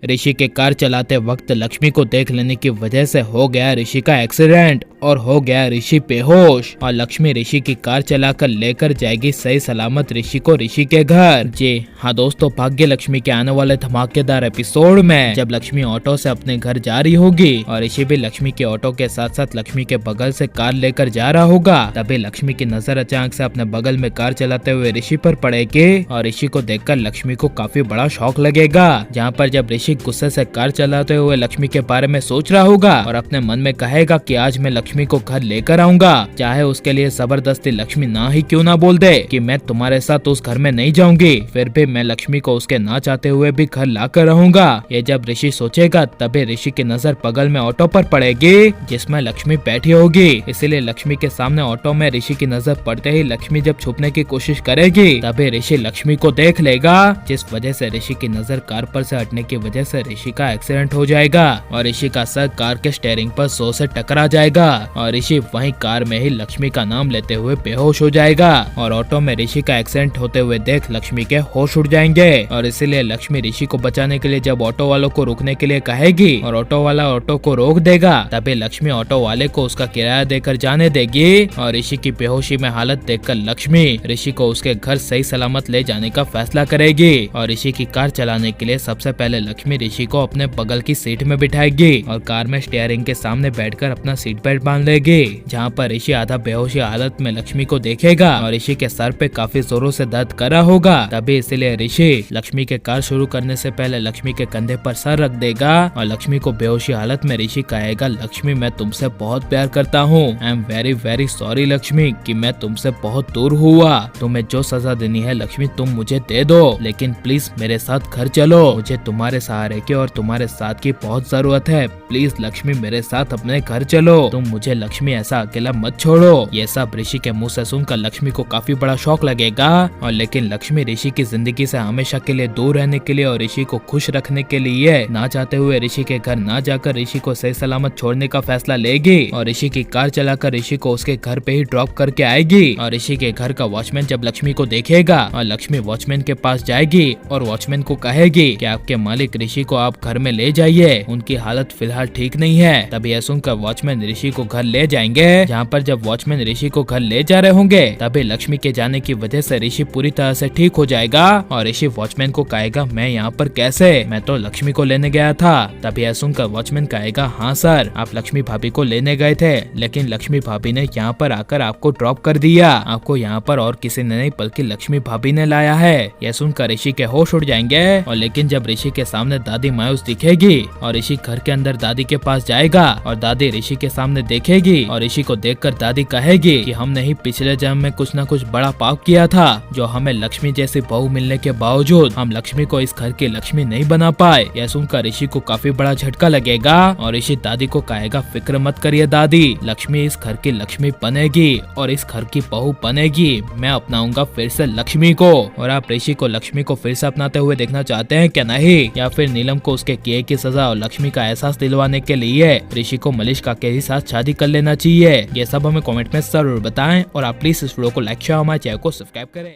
ऋषि के कार चलाते वक्त लक्ष्मी को देख लेने की वजह से हो गया ऋषि का एक्सीडेंट और हो गया ऋषि बेहोश। और लक्ष्मी ऋषि की कार चलाकर लेकर जाएगी सही सलामत ऋषि को ऋषि के घर। जी हाँ दोस्तों, भाग्य लक्ष्मी के आने वाले धमाकेदार एपिसोड में जब लक्ष्मी ऑटो से अपने घर जा रही होगी और ऋषि भी लक्ष्मी के ऑटो के साथ साथ लक्ष्मी के बगल से कार लेकर जा रहा होगा, तभी लक्ष्मी की नजर अचानक से अपने बगल में कार चलाते हुए ऋषि पर पड़ेगी और ऋषि को देखकर लक्ष्मी को काफी बड़ा शौक लगेगा। जहाँ पर जब ऋषि गुस्से से कार चलाते हुए लक्ष्मी के बारे में सोच रहा होगा और अपने मन में कहेगा कि आज मैं लक्ष्मी को घर लेकर आऊंगा, चाहे उसके लिए जबरदस्ती लक्ष्मी ना ही क्यों ना बोल दे कि मैं तुम्हारे साथ उस घर में नहीं जाऊंगी, फिर भी मैं लक्ष्मी को उसके ना चाहते हुए भी घर ला कर रहूंगा। ये जब ऋषि सोचेगा तभी ऋषि की नजर बगल में ऑटो पर पड़ेगी जिसमें लक्ष्मी बैठी होगी। इसीलिए लक्ष्मी के सामने ऑटो में ऋषि की नजर पड़ते ही लक्ष्मी जब छुपने की कोशिश करेगी तभी ऋषि लक्ष्मी को देख लेगा, जिस वजह से ऋषि की नजर कार पर से हटने की वजह से ऋषि का एक्सीडेंट हो जाएगा और ऋषि का सर कार के स्टीयरिंग पर जोर से टकरा जाएगा और ऋषि वहीं कार में ही लक्ष्मी का नाम लेते हुए बेहोश हो जाएगा। और ऑटो में ऋषि का एक्सीडेंट होते हुए देख लक्ष्मी के होश उड़ जाएंगे और इसीलिए लक्ष्मी ऋषि को बचाने के लिए जब ऑटो वालों को रुकने के लिए कहेगी और ऑटो वाला ऑटो को रोक देगा, तभी लक्ष्मी ऑटो वाले को उसका किराया देकर जाने देगी और ऋषि की बेहोशी में हालत देखकर लक्ष्मी ऋषि को उसके घर सही सलामत ले जाने का फैसला करेगी। और ऋषि की कार चलाने के लिए सबसे पहले लक्ष्मी ऋषि को अपने बगल की सीट में बिठाएगी और कार में स्टीयरिंग के सामने बैठकर अपना सीट बेल्ट बांध लेगी। जहाँ पर ऋषि आधा बेहोशी हालत में लक्ष्मी को देखेगा और ऋषि के सर पे काफी जोरों से दर्द कर रहा होगा, तभी इसीलिए ऋषि लक्ष्मी के कार शुरू करने से पहले लक्ष्मी के कंधे पर सर रख देगा और लक्ष्मी को बेहोशी हालत में ऋषि कहेगा, लक्ष्मी मैं तुमसे बहुत प्यार करता हूँ, I am very very sorry Lakshmi कि मैं तुमसे बहुत दूर हुआ, तुम्हें जो सजा देनी है लक्ष्मी तुम मुझे दे दो, लेकिन प्लीज मेरे साथ घर चलो, मुझे तुम्हारे सहारे की और तुम्हारे साथ की बहुत जरूरत है, प्लीज लक्ष्मी मेरे साथ अपने घर चलो, तुम मुझे लक्ष्मी ऐसा अकेला मत छोड़ो। ये सब ऋषि के मुंह से सुनकर लक्ष्मी को काफी बड़ा शौक लगेगा और लेकिन लक्ष्मी ऋषि की जिंदगी से हमेशा के लिए दूर रहने के लिए और ऋषि को खुश रखने के लिए ना चाहते हुए ऋषि के घर ना जाकर ऋषि को सही सलामत छोड़ने का फैसला लेगी और ऋषि की कार चलाकर ऋषि को उसके घर पे ही ड्रॉप करके आएगी। और ऋषि के घर का वॉचमैन जब लक्ष्मी को देखेगा और लक्ष्मी वॉचमैन के पास जाएगी और वॉचमैन को कहेगी कि आपके मालिक ऋषि को आप घर में ले जाइए, उनकी हालत फिलहाल ठीक नहीं है। तभी यह सुनकर वॉचमैन ऋषि को घर ले जाएंगे। जहाँ पर जब वॉचमैन ऋषि को घर ले जा रहे होंगे तभी लक्ष्मी के जाने की वजह से ऋषि पूरी तरह से ठीक हो जाएगा और ऋषि वॉचमैन को कहेगा, मैं यहाँ पर कैसे, मैं तो लक्ष्मी को लेने गया था। तभी यह सुनकर वॉचमैन कहेगा, हाँ सर आप लक्ष्मी भाभी को लेने गए थे, लेकिन लक्ष्मी भाभी ने यहाँ पर आकर आपको ड्रॉप कर दिया, आपको यहाँ पर और किसी ने नहीं बल्कि लक्ष्मी भाभी ने लाया है। यह सुनकर ऋषि के होश उड़ जाएंगे और लेकिन जब ऋषि के सामने दादी मायूस दिखेगी और ऋषि घर के अंदर दादी के पास जाएगा और दादी ऋषि के सामने देखेगी और ऋषि को देखकर दादी कहेगी कि हमने ही पिछले जन्म में कुछ न कुछ बड़ा पाप किया था, जो हमें लक्ष्मी जैसी बहू मिलने के बावजूद हम लक्ष्मी को इस घर की लक्ष्मी नहीं बना पाए। यह सुनकर ऋषि को काफी बड़ा झटका लगेगा और ऋषि दादी को कहेगा, फिक्र मत करिए दादी, लक्ष्मी इस घर की लक्ष्मी बनेगी और इस घर की बहू बनेगी, मैं अपनाऊंगा फिर से लक्ष्मी को। और आप ऋषि को लक्ष्मी को फिर से अपनाते हुए देखना चाहते हैं क्या नहीं, या फिर नीलम को उसके किए की सजा और लक्ष्मी का एहसास दिलवाने के लिए ऋषि को मलिष्का के ही साथ शादी कर लेना चाहिए? ये सब हमें कमेंट में जरूर बताएं और आप प्लीज इस वीडियो को लाइक शेयर हमारे चैनल को सब्सक्राइब करें।